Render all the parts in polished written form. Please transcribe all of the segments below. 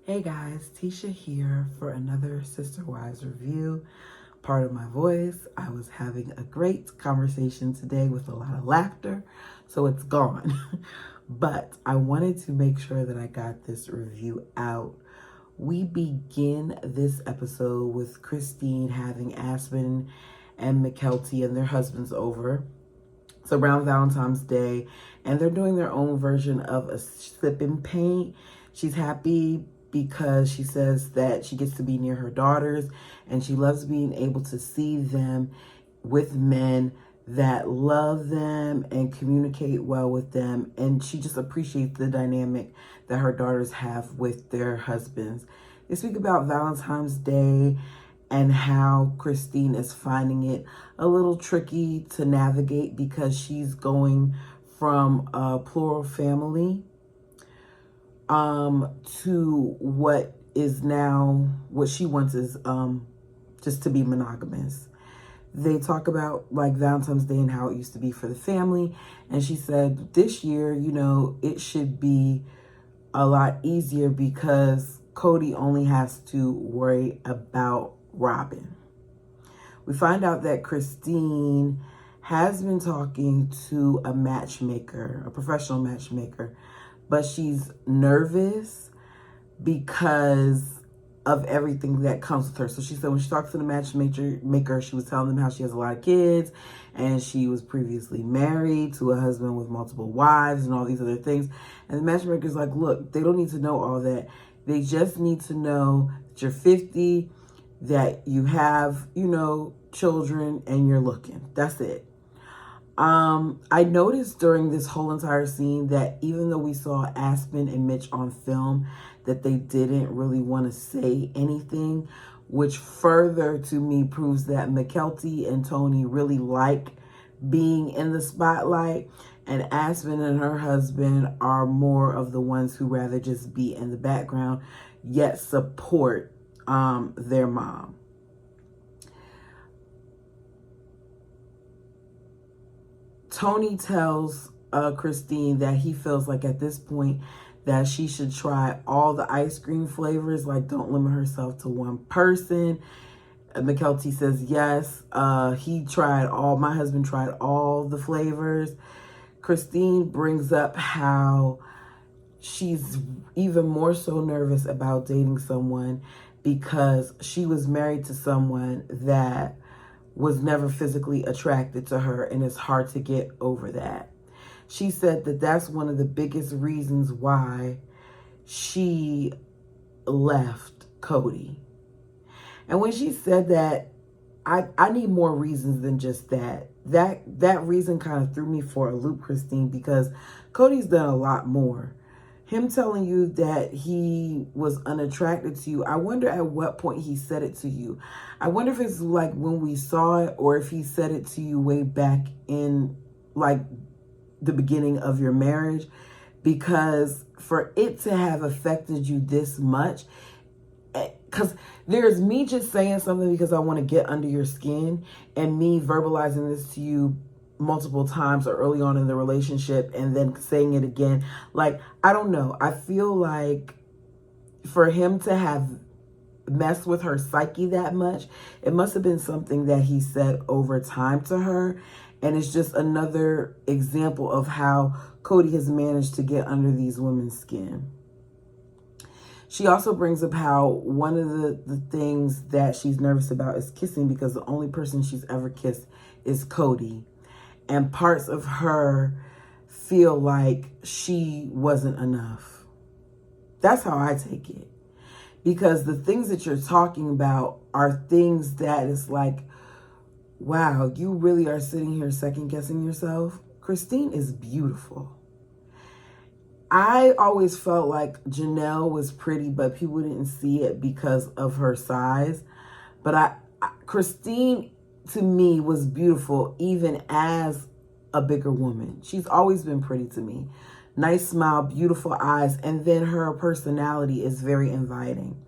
Hey guys, Tisha here for another Sister Wives review. Part of my voice. I was having a great conversation today with a lot of laughter, so it's gone. But I wanted to make sure that I got this review out. We begin this episode with Christine having Aspen and Mykelti and their husbands over. It's around Valentine's Day, and they're doing their own version of a sip and paint. She's happy because she says that she gets to be near her daughters, and she loves being able to see them with men that love them and communicate well with them. And she just appreciates the dynamic that her daughters have with their husbands. They speak about Valentine's Day and how Christine is finding it a little tricky to navigate because she's going from a plural family to what is now what she wants is just to be monogamous. They talk about like Valentine's Day and how it used to be for the family, and she said this year, it should be a lot easier because Kody only has to worry about Robin. We find out that Christine has been talking to a matchmaker, a professional matchmaker, but she's nervous because of everything that comes with her. So she said when she talked to the matchmaker, she was telling them how she has a lot of kids and she was previously married to a husband with multiple wives and all these other things. And the matchmaker's like, look, they don't need to know all that. They just need to know that you're 50, that you have, children and you're looking. That's it. I noticed during this whole entire scene that even though we saw Aspen and Mitch on film, that they didn't really want to say anything, which further to me proves that Mykelti and Tony really like being in the spotlight, and Aspen and her husband are more of the ones who rather just be in the background, yet support their mom. Tony tells Christine that he feels like at this point that she should try all the ice cream flavors, like don't limit herself to one person. Mykelti says yes. My husband tried all the flavors. Christine brings up how she's even more so nervous about dating someone because she was married to someone that was never physically attracted to her, and it's hard to get over that. She said that that's one of the biggest reasons why she left Kody. And when she said that, I need more reasons than just that. That reason kind of threw me for a loop, Christine, because Kody's done a lot more. Him telling you that he was unattracted to you, I wonder at what point he said it to you. I wonder if it's like when we saw it, or if he said it to you way back in like the beginning of your marriage. Because for it to have affected you this much, because there's me just saying something because I want to get under your skin, and me verbalizing this to you multiple times or early on in the relationship and then saying it again. Like, I don't know. I feel like for him to have messed with her psyche that much, it must have been something that he said over time to her. And it's just another example of how Kody has managed to get under these women's skin. She also brings up how one of the things that she's nervous about is kissing, because the only person she's ever kissed is Kody. And parts of her feel like she wasn't enough. That's how I take it. Because the things that you're talking about are things that is like, wow, you really are sitting here second guessing yourself. Christine is beautiful. I always felt like Janelle was pretty, but people didn't see it because of her size. But Christine, to me, was beautiful even as a bigger woman. She's always been pretty to me. Nice smile, beautiful eyes, and then her personality is very inviting.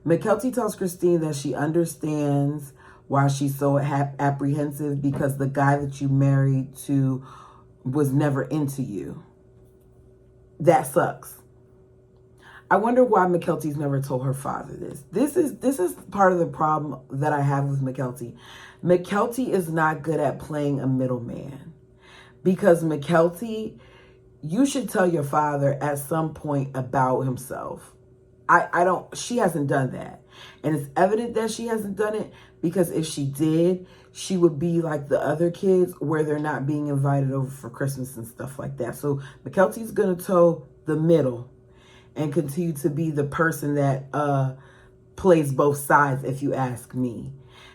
Mykelti tells Christine that she understands why she's so apprehensive, because the guy that you married to was never into you. That sucks. I wonder why McKelty's never told her father this. This is part of the problem that I have with McKelty. McKelty is not good at playing a middleman. Because McKelty, you should tell your father at some point about himself. She hasn't done that. And it's evident that she hasn't done it, because if she did, she would be like the other kids where they're not being invited over for Christmas and stuff like that. So McKelty's going to toe the middle and continue to be the person that plays both sides, if you ask me.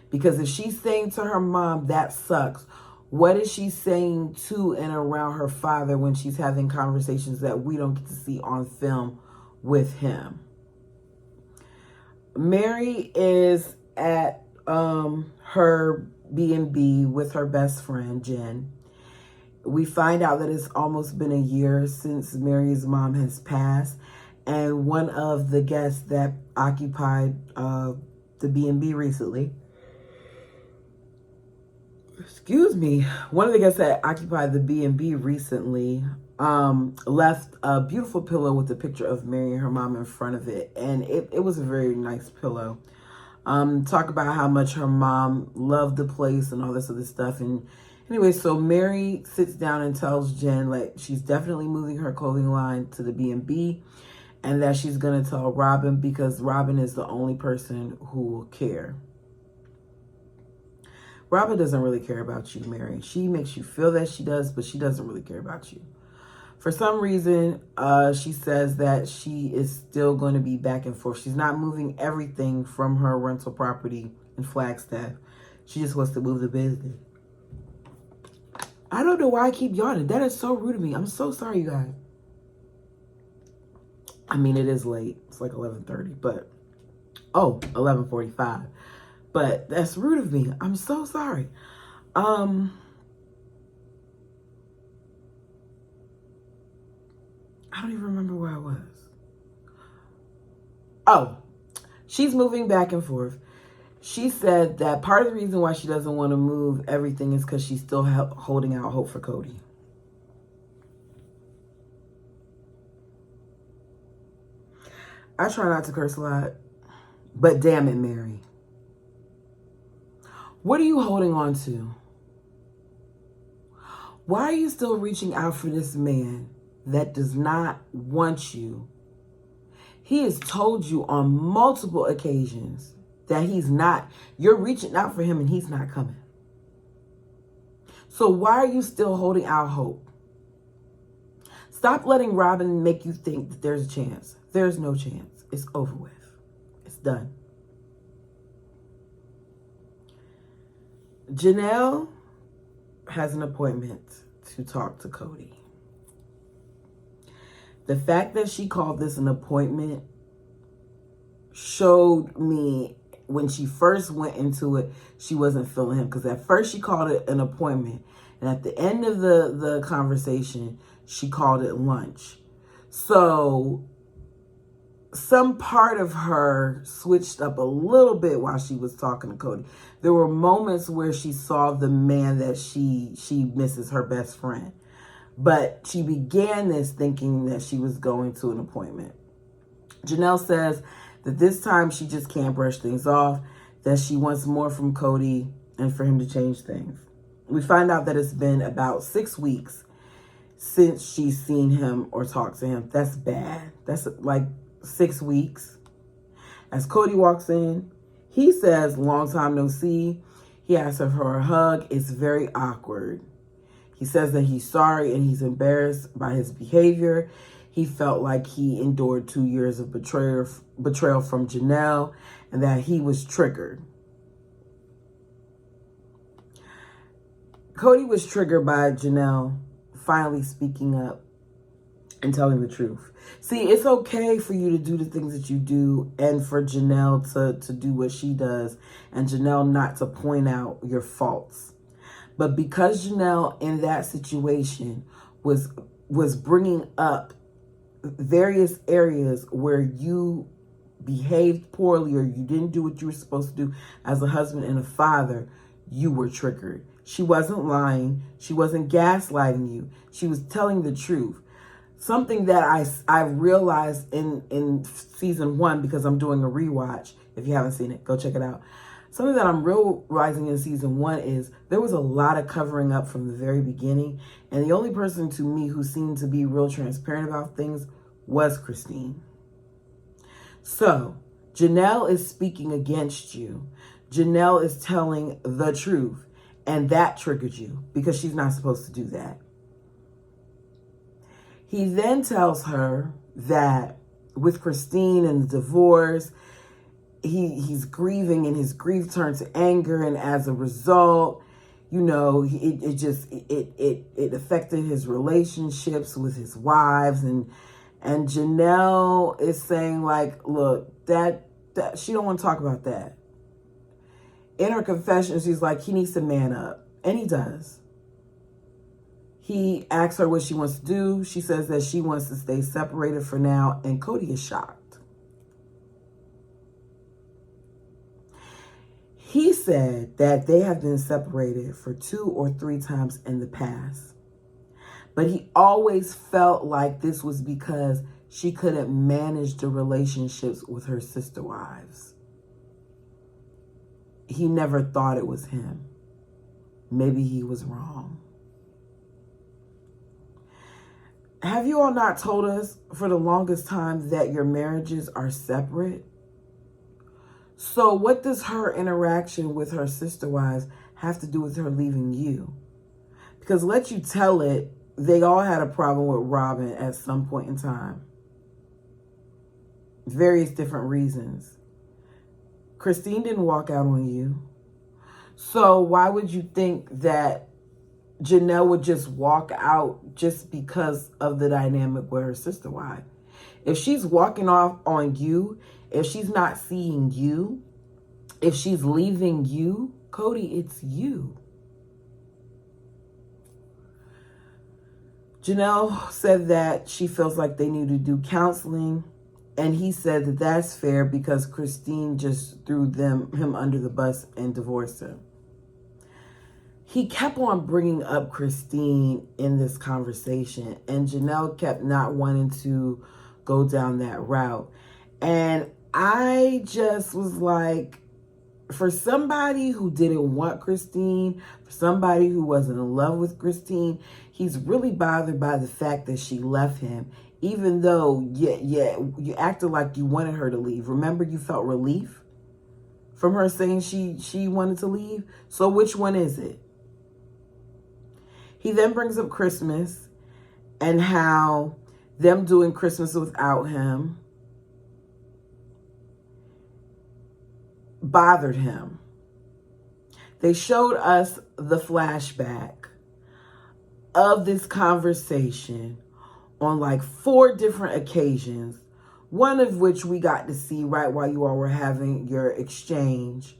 Because if she's saying to her mom, that sucks, what is she saying to and around her father when she's having conversations that we don't get to see on film with him? Mary is at her B&B with her best friend, Jen. We find out that it's almost been a year since Mary's mom has passed. And one of the guests that occupied the B&B recently, one of the guests that occupied the B&B recently left a beautiful pillow with a picture of Mary and her mom in front of it. And it was a very nice pillow. Talk about how much her mom loved the place and all this other stuff. And anyway, so Mary sits down and tells Jen like she's definitely moving her clothing line to the B&B, and that she's going to tell Robin because Robin is the only person who will care. Robin doesn't really care about you, Mary. She makes you feel that she does, but she doesn't really care about you. For some reason, she says that she is still going to be back and forth. She's not moving everything from her rental property in Flagstaff. She just wants to move the business. I don't know why I keep yawning. That is so rude of me. I'm so sorry, you guys. I mean, it is late. It's like 11:30, but... Oh, 11:45. But that's rude of me. I'm so sorry. I don't even remember where I was. Oh, she's moving back and forth. She said that part of the reason why she doesn't want to move everything is because she's still holding out hope for Kody. I try not to curse a lot, but damn it, Mary. What are you holding on to? Why are you still reaching out for this man that does not want you? He has told you on multiple occasions that you're reaching out for him and he's not coming. So why are you still holding out hope? Stop letting Robin make you think that there's a chance. There's no chance. It's over with. It's done. Janelle has an appointment to talk to Kody. The fact that she called this an appointment showed me when she first went into it, she wasn't feeling him. Because at first she called it an appointment. And at the end of the conversation, she called it lunch. So some part of her switched up a little bit while she was talking to Kody. There were moments where she saw the man that she misses, her best friend. But she began this thinking that she was going to an appointment. Janelle says that this time she just can't brush things off, that she wants more from Kody and for him to change things. We find out that it's been about 6 weeks since she's seen him or talked to him. That's bad. That's like 6 weeks. As Kody walks in, he says, long time no see. He asks her for a hug. It's very awkward. He says that he's sorry and he's embarrassed by his behavior. He felt like he endured 2 years of betrayal from Janelle and that he was triggered. Kody was triggered by Janelle finally speaking up and telling the truth. See, it's okay for you to do the things that you do and for Janelle to do what she does and Janelle not to point out your faults. But because Janelle in that situation was bringing up various areas where you behaved poorly or you didn't do what you were supposed to do as a husband and a father, you were triggered. She wasn't lying. She wasn't gaslighting you. She was telling the truth. something that I realized in season 1, because I'm doing a rewatch. If you haven't seen it, go check it out. Something that I'm realizing in season 1 is there was a lot of covering up from the very beginning. And the only person to me who seemed to be real transparent about things was Christine. So Janelle is speaking against you. Janelle is telling the truth. And that triggered you because she's not supposed to do that. He then tells her that with Christine and the divorce, he's grieving, and his grief turned to anger, and as a result, you know, it affected his relationships with his wives, and Janelle is saying, like, look, that she don't want to talk about that. In her confession, she's like, he needs to man up, and he does. He asks her what she wants to do. She says that she wants to stay separated for now, and Kody is shocked. He said that they have been separated for 2 or 3 times in the past, but he always felt like this was because she couldn't manage the relationships with her sister wives. He never thought it was him. Maybe he was wrong. Have you all not told us for the longest time that your marriages are separate? So what does her interaction with her sister wives have to do with her leaving you? Because let you tell it, they all had a problem with Robin at some point in time. Various different reasons. Christine didn't walk out on you. So why would you think that Janelle would just walk out just because of the dynamic with her sister wife? If she's walking off on you, if she's not seeing you, if she's leaving you, Kody, it's you. Janelle said that she feels like they need to do counseling, and he said that that's fair because Christine just threw him under the bus and divorced him. He kept on bringing up Christine in this conversation, and Janelle kept not wanting to go down that route. And I just was like, for somebody who didn't want Christine, for somebody who wasn't in love with Christine, he's really bothered by the fact that she left him, even though, you acted like you wanted her to leave. Remember, you felt relief from her saying she wanted to leave? So which one is it? He then brings up Christmas and how them doing Christmas without him bothered him. They showed us the flashback of this conversation on like 4 different occasions, one of which we got to see right while you all were having your exchange,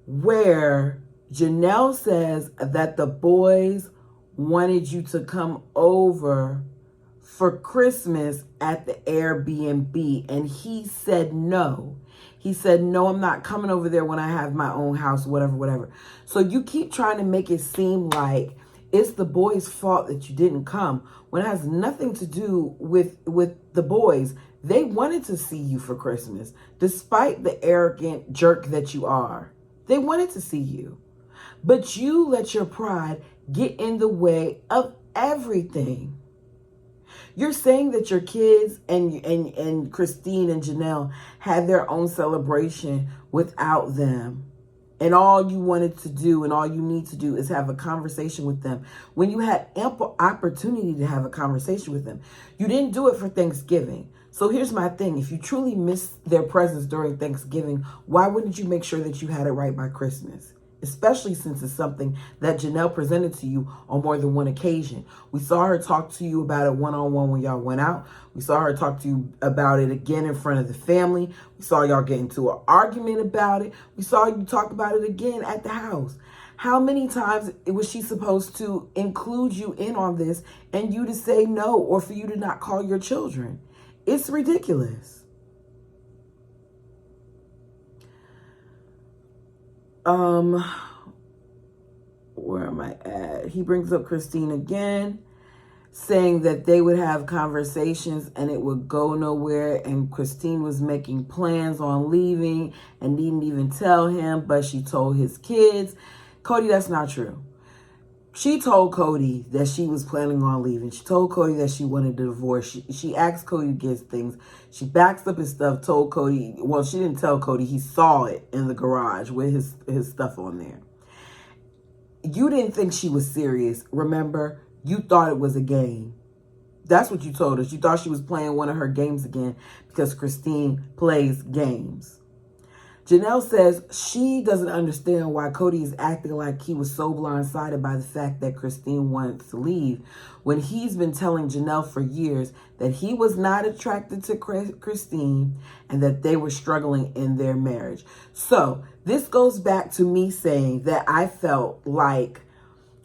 where Janelle says that the boys wanted you to come over for Christmas at the Airbnb, and he said no. He said, no, I'm not coming over there when I have my own house, whatever. So you keep trying to make it seem like it's the boys' fault that you didn't come, when it has nothing to do with the boys. They wanted to see you for Christmas, despite the arrogant jerk that you are. They wanted to see you. But you let your pride get in the way of everything. You're saying that your kids and Christine and Janelle had their own celebration without them. And all you wanted to do and all you need to do is have a conversation with them, when you had ample opportunity to have a conversation with them. You didn't do it for Thanksgiving. So here's my thing. If you truly miss their presence during Thanksgiving, why wouldn't you make sure that you had it right by Christmas? Especially since it's something that Janelle presented to you on more than one occasion. We saw her talk to you about it one-on-one when y'all went out. We saw her talk to you about it again in front of the family. We saw y'all get into an argument about it. We saw you talk about it again at the house. How many times was she supposed to include you in on this and you to say no, or for you to not call your children? It's ridiculous. Where am I at? He brings up Christine again. saying that they would have conversations and it would go nowhere, and Christine was making plans on leaving and didn't even tell him, but she told his kids. Kody, that's not true. She told Kody that she was planning on leaving. She told Kody that she wanted a divorce. She asked Kody to get things. She backs up his stuff, told Kody, well, she didn't tell Kody. He saw it in the garage with his stuff on there. You didn't think she was serious. Remember, you thought it was a game. That's what you told us. You thought she was playing one of her games again because Christine plays games. Janelle says she doesn't understand why Kody is acting like he was so blindsided by the fact that Christine wants to leave when he's been telling Janelle for years that he was not attracted to Christine and that they were struggling in their marriage. So this goes back to me saying that I felt like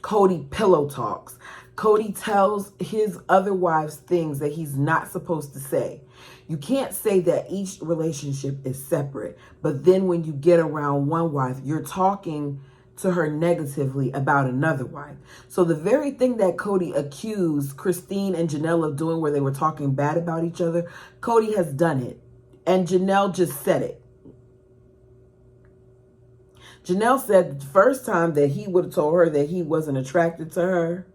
Kody pillow talks. Kody tells his other wives things that he's not supposed to say. You can't say that each relationship is separate, but then when you get around one wife, you're talking to her negatively about another wife. So the very thing that Kody accused Christine and Janelle of doing, where they were talking bad about each other, Kody has done it. And Janelle just said it. Janelle said the first time that he would have told her that he wasn't attracted to her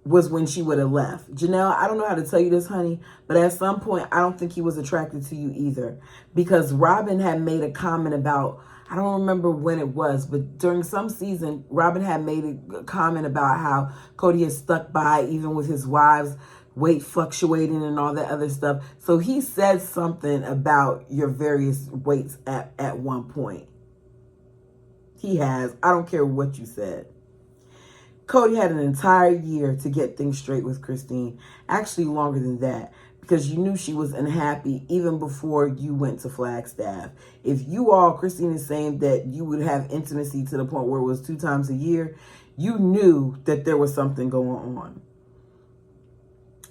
was when she would have left. Janelle, I don't know how to tell you this, honey, but at some point, I don't think he was attracted to you either. Because Robin had made a comment about, I don't remember when it was, but during some season, Robin had made a comment about how Kody has stuck by even with his wives' weight fluctuating and all that other stuff. So he said something about your various weights at one point. He has. I don't care what you said. Kody had an entire year to get things straight with Christine. Actually, longer than that. Because you knew she was unhappy even before you went to Flagstaff. If you all, Christine is saying that you would have intimacy to the point where it was 2 times a year, you knew that there was something going on.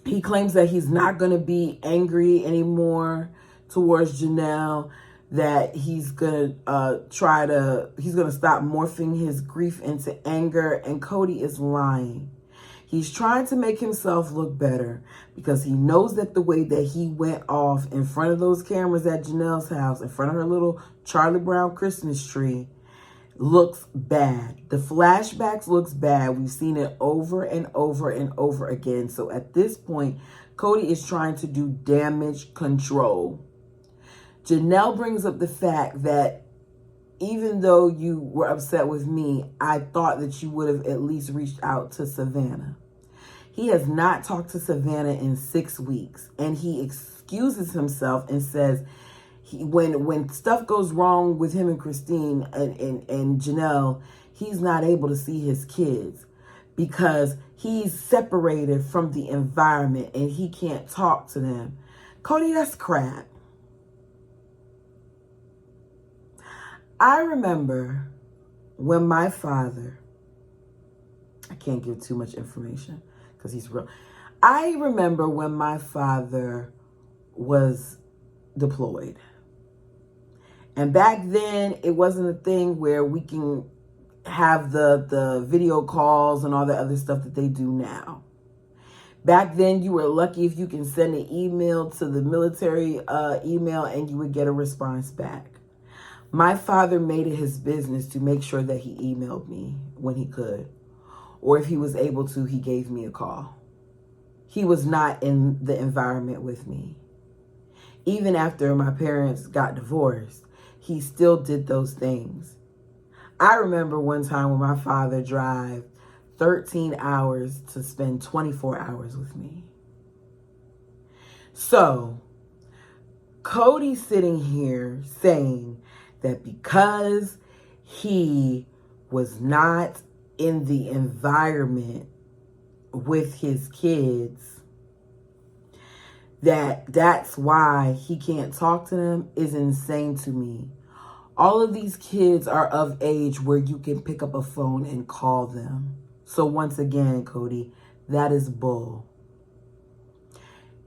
He claims that he's not going to be angry anymore towards Janelle, that he's going to he's going to stop morphing his grief into anger, and Kody is lying. He's trying to make himself look better because he knows that the way that he went off in front of those cameras at Janelle's house, in front of her little Charlie Brown Christmas tree, looks bad. The flashbacks looks bad. We've seen it over and over and over again. So at this point, Kody is trying to do damage control. Janelle brings up the fact that even though you were upset with me, I thought that you would have at least reached out to Savannah. He has not talked to Savannah in 6 weeks, and he excuses himself and says when stuff goes wrong with him and Christine and Janelle, he's not able to see his kids because he's separated from the environment and he can't talk to them. Kody, that's crap. I remember when my father, I can't give too much information because he's real. I remember when my father was deployed. And back then, it wasn't a thing where we can have the video calls and all the other stuff that they do now. Back then, you were lucky if you can send an email to the military email and you would get a response back. My father made it his business to make sure that he emailed me when he could. Or if he was able to, he gave me a call. He was not in the environment with me. Even after my parents got divorced, he still did those things. I remember one time when my father drove 13 hours to spend 24 hours with me. So, Kody sitting here saying that because he was not in the environment with his kids, that's why he can't talk to them is insane to me. All of these kids are of age where you can pick up a phone and call them. So once again, Kody, that is bull.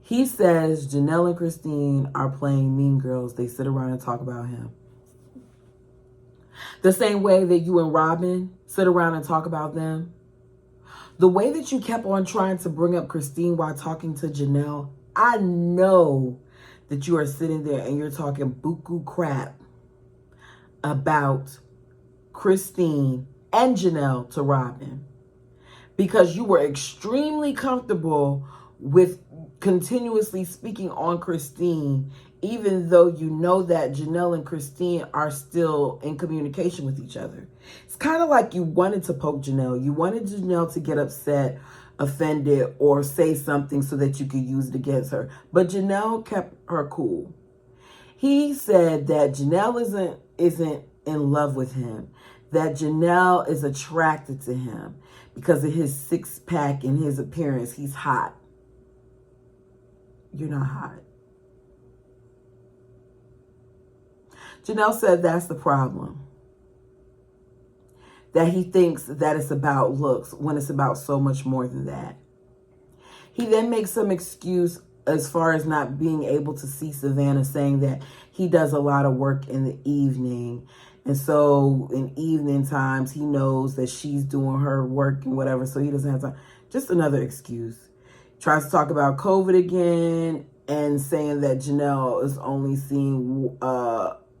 He says Janelle and Christine are playing Mean Girls. They sit around and talk about him. The same way that you and Robin sit around and talk about them. The way that you kept on trying to bring up Christine while talking to Janelle, I know that you are sitting there and you're talking buku crap about Christine and Janelle to Robin, because you were extremely comfortable with continuously speaking on Christine, even though you know that Janelle and Christine are still in communication with each other. It's kind of like you wanted to poke Janelle. You wanted Janelle to get upset, offended, or say something so that you could use it against her. But Janelle kept her cool. He said that Janelle isn't in love with him, that Janelle is attracted to him because of his six-pack and his appearance. He's hot. You're not hot. Janelle said that's the problem. That he thinks that it's about looks when it's about so much more than that. He then makes some excuse as far as not being able to see Savannah, saying that he does a lot of work in the evening. And so in evening times, he knows that she's doing her work and whatever, so he doesn't have time. Just another excuse. Tries to talk about COVID again and saying that Janelle is only seeing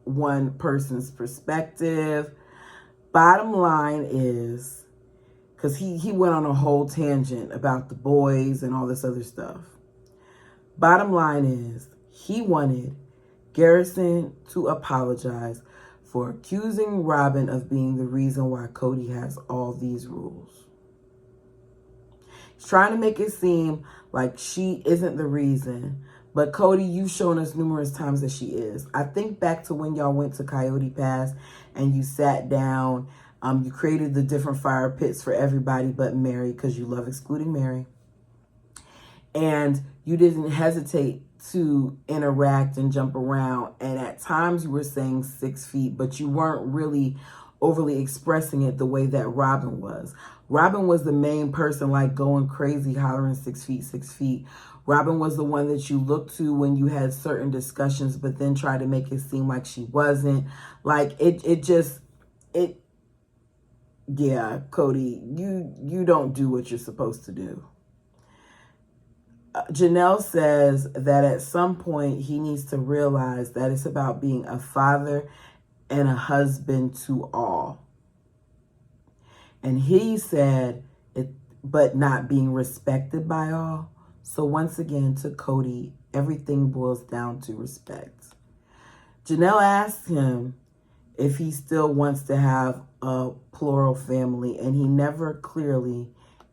one person's perspective. Bottom line is, because he went on a whole tangent about the boys and all this other stuff. Bottom line is, he wanted Garrison to apologize for accusing Robin of being the reason why Kody has all these rules. He's trying to make it seem like she isn't the reason. But Kody, you've shown us numerous times that she is. I think back to when y'all went to Coyote Pass and you sat down. You created the different fire pits for everybody but Mary, because you love excluding Mary. And you didn't hesitate to interact and jump around. And at times you were saying 6 feet, but you weren't really overly expressing it the way that Robin was. Robin was the main person, like going crazy, hollering 6 feet, 6 feet. Robin was the one that you looked to when you had certain discussions, but then tried to make it seem like she wasn't. Like yeah, Kody, you don't do what you're supposed to do. Janelle says that at some point he needs to realize that it's about being a father and a husband to all. And he said it, but not being respected by all. So once again, to Kody, everything boils down to respect. Janelle asked him if he still wants to have a plural family, and he never clearly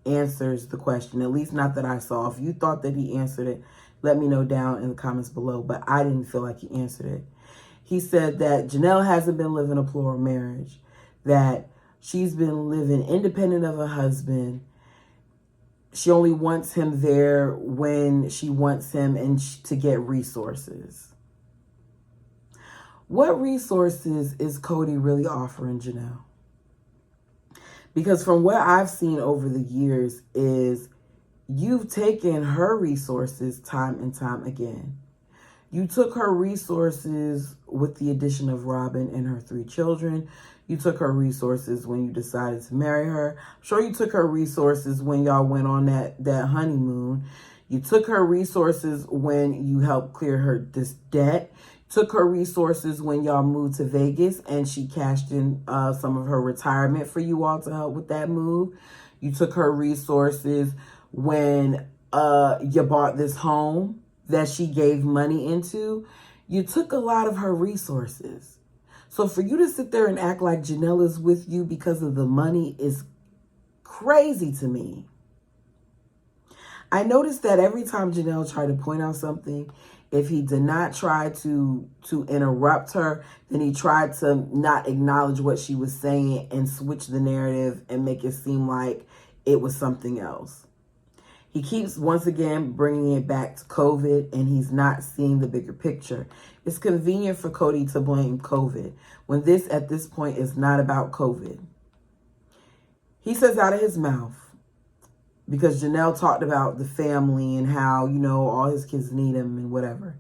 answers the question, at least not that I saw. If you thought that he answered it, let me know down in the comments below, but I didn't feel like he answered it. He said that Janelle hasn't been living a plural marriage, that she's been living independent of her husband. She only wants him there when she wants him and to get resources. What resources is Kody really offering Janelle? Because from what I've seen over the years is you've taken her resources time and time again. You took her resources with the addition of Robin and her 3 children. You took her resources when you decided to marry her. I'm sure you took her resources when y'all went on that honeymoon. You took her resources when you helped clear her this debt. Took her resources when y'all moved to Vegas and she cashed in some of her retirement for you all to help with that move. You took her resources when you bought this home that she gave money into. You took a lot of her resources. So for you to sit there and act like Janelle is with you because of the money is crazy to me. I noticed that every time Janelle tried to point out something, if he did not try to interrupt her, then he tried to not acknowledge what she was saying and switch the narrative and make it seem like it was something else. He keeps, once again, bringing it back to COVID, and he's not seeing the bigger picture. It's convenient for Kody to blame COVID when this, at this point, is not about COVID. He says out of his mouth, because Janelle talked about the family and how, you know, all his kids need him and whatever.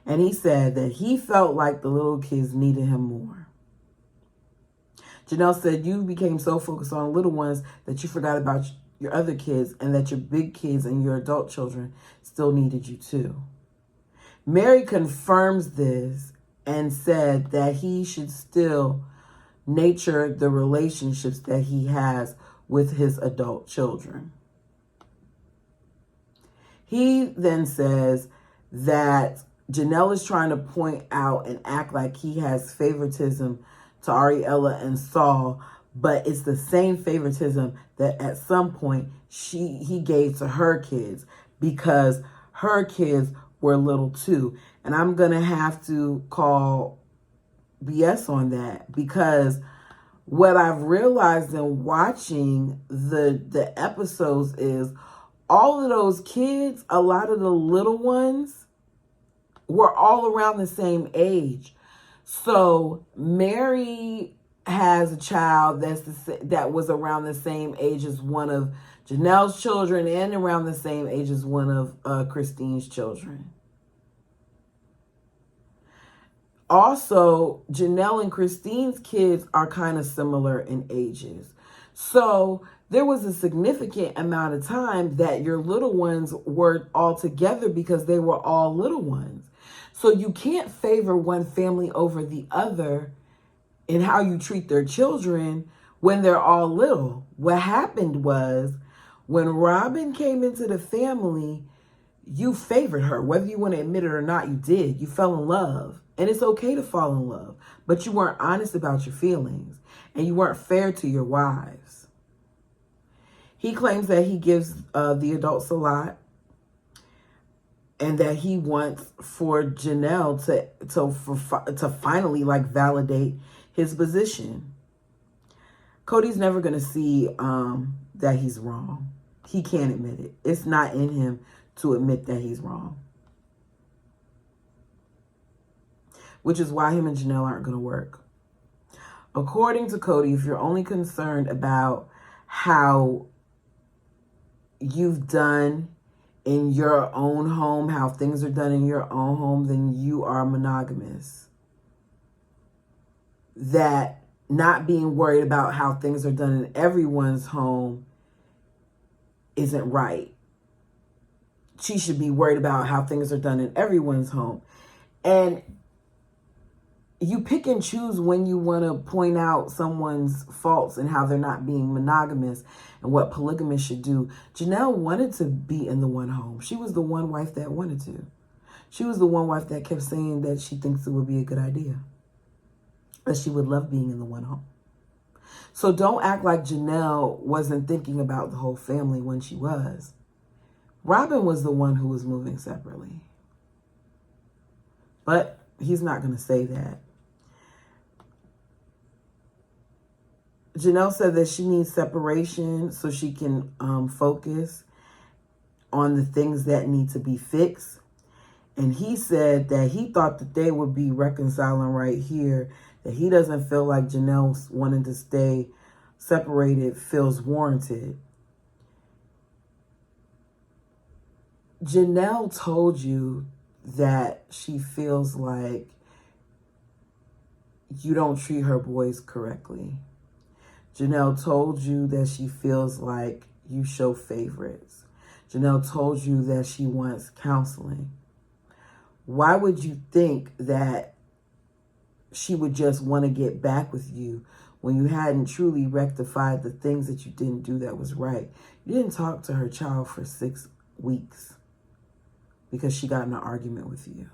And he said that he felt like the little kids needed him more. Janelle said, you became so focused on little ones that you forgot about your other kids, and that your big kids and your adult children still needed you too. Mary confirms this and said that he should still nurture the relationships that he has with his adult children. He then says that Janelle is trying to point out and act like he has favoritism to Ariella and Saul, but it's the same favoritism that at some point he gave to her kids, because her kids were little too. And I'm going to have to call BS on that, because what I've realized in watching the episodes is all of those kids, a lot of the little ones, were all around the same age. So Mary has a child that was around the same age as one of Janelle's children, and around the same age as one of Christine's children. Also, Janelle and Christine's kids are kind of similar in ages. So there was a significant amount of time that your little ones were all together because they were all little ones. So you can't favor one family over the other in how you treat their children when they're all little. What happened was, when Robin came into the family, you favored her. Whether you want to admit it or not, you did. You fell in love. And it's okay to fall in love. But you weren't honest about your feelings. And you weren't fair to your wives. He claims that he gives the adults a lot. And that he wants for Janelle to finally validate his position. Kody's never going to see that he's wrong. He can't admit it. It's not in him to admit that he's wrong. Which is why him and Janelle aren't going to work. According to Kody, if you're only concerned about how you've done in your own home, how things are done in your own home, then you are monogamous. That not being worried about how things are done in everyone's home isn't right. She should be worried about how things are done in everyone's home. And you pick and choose when you want to point out someone's faults and how they're not being monogamous and what polygamists should do. Janelle wanted to be in the one home. She was the one wife that wanted to. She was the one wife that kept saying that she thinks it would be a good idea, that she would love being in the one home. So don't act like Janelle wasn't thinking about the whole family when she was. Robin was the one who was moving separately. But he's not going to say that. Janelle said that she needs separation so she can focus on the things that need to be fixed. And he said that he thought that they would be reconciling right here, that he doesn't feel like Janelle wanting to stay separated feels warranted. Janelle told you that she feels like you don't treat her boys correctly. Janelle told you that she feels like you show favorites. Janelle told you that she wants counseling. Why would you think that she would just want to get back with you when you hadn't truly rectified the things that you didn't do that was right? You didn't talk to her child for 6 weeks because she got in an argument with you.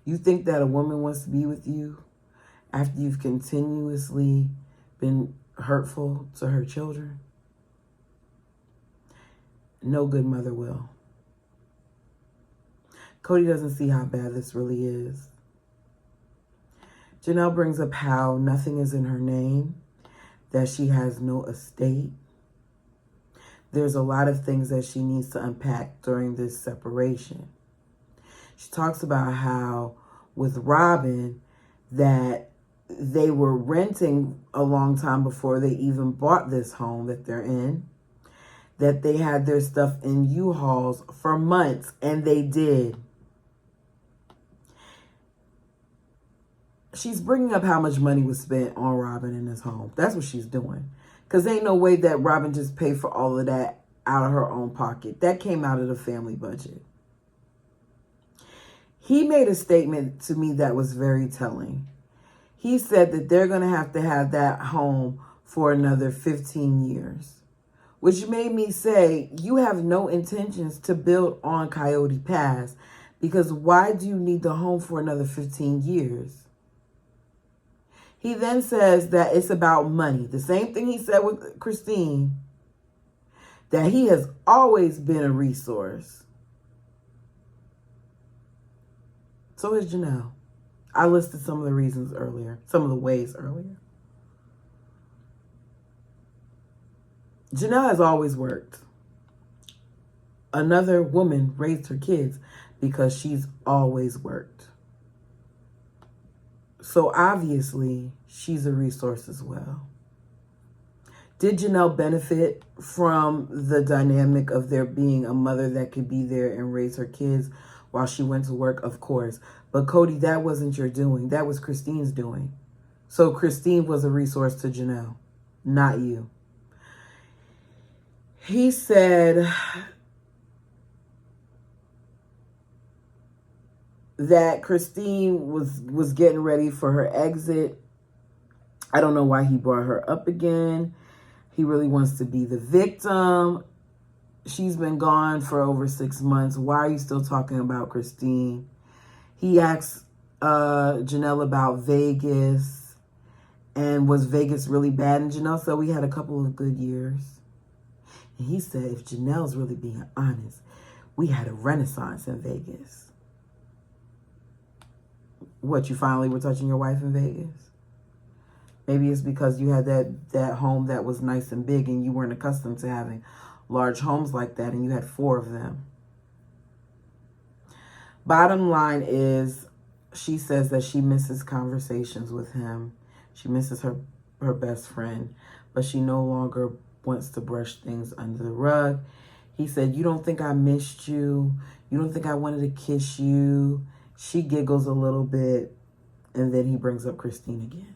You think that a woman wants to be with you after you've continuously been hurtful to her children? No good mother will. Kody doesn't see how bad this really is. Janelle brings up how nothing is in her name, that she has no estate. There's a lot of things that she needs to unpack during this separation. She talks about how with Robin that they were renting a long time before they even bought this home that they're in, that they had their stuff in U-Hauls for months, and they did. She's bringing up how much money was spent on Robin in this home. That's what she's doing. Because ain't no way that Robin just paid for all of that out of her own pocket. That came out of the family budget. He made a statement to me that was very telling. He said that they're going to have that home for another 15 years. Which made me say, you have no intentions to build on Coyote Pass. Because why do you need the home for another 15 years? He then says that it's about money. The same thing he said with Christine. That he has always been a resource. So is Janelle. I listed some of the reasons earlier. Some of the ways earlier. Janelle has always worked. Another woman raised her kids because she's always worked. So obviously, she's a resource as well. Did Janelle benefit from the dynamic of there being a mother that could be there and raise her kids while she went to work? Of course. But Kody, that wasn't your doing. That was Christine's doing. So Christine was a resource to Janelle, not you. He said that Christine was getting ready for her exit. I don't know why he brought her up again. He really wants to be the victim. She's been gone for over 6 months. Why are you still talking about Christine? He asked Janelle about Vegas. And was Vegas really bad? And Janelle said we had a couple of good years. And he said, if Janelle's really being honest, we had a renaissance in Vegas. What, you finally were touching your wife in Vegas? Maybe it's because you had that home that was nice and big and you weren't accustomed to having large homes like that, and you had 4 of them. Bottom line is, she says that she misses conversations with him. She misses her best friend, but she no longer wants to brush things under the rug. He said, you don't think I missed you? You don't think I wanted to kiss you? She giggles a little bit, and then he brings up Christine again.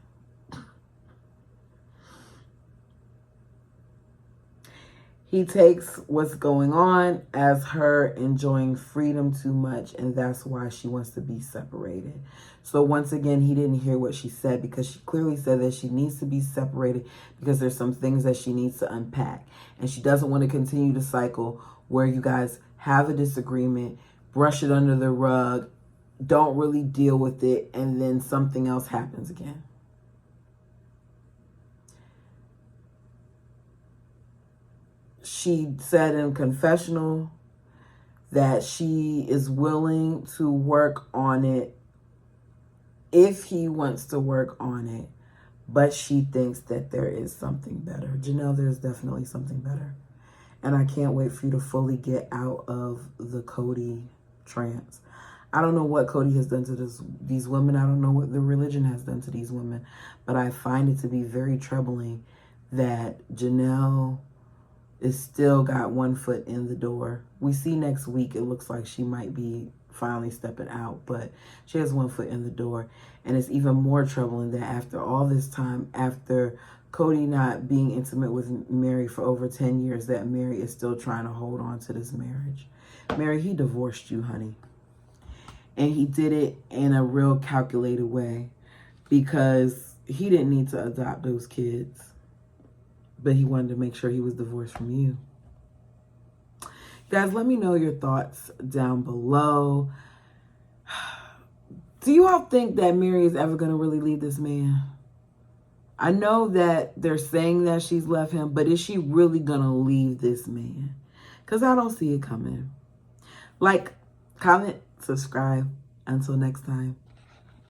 He takes what's going on as her enjoying freedom too much, and that's why she wants to be separated. So once again, he didn't hear what she said, because she clearly said that she needs to be separated because there's some things that she needs to unpack. And she doesn't want to continue the cycle where you guys have a disagreement, brush it under the rug, don't really deal with it, and then something else happens again. She said in confessional that she is willing to work on it if he wants to work on it, but she thinks that there is something better. Janelle, there's definitely something better. And I can't wait for you to fully get out of the Kody trance. I don't know what Kody has done to these women. I don't know what the religion has done to these women, but I find it to be very troubling that Janelle is still got one foot in the door. We see next week, it looks like she might be finally stepping out, but she has one foot in the door. And it's even more troubling that after all this time, after Kody not being intimate with Mary for over 10 years, that Mary is still trying to hold on to this marriage. Mary, he divorced you, honey. And he did it in a real calculated way, because he didn't need to adopt those kids, but he wanted to make sure he was divorced from you. Guys, let me know your thoughts down below. Do you all think that Mary is ever going to really leave this man? I know that they're saying that she's left him, but is she really going to leave this man? Because I don't see it coming. Like, comment, subscribe. Until next time.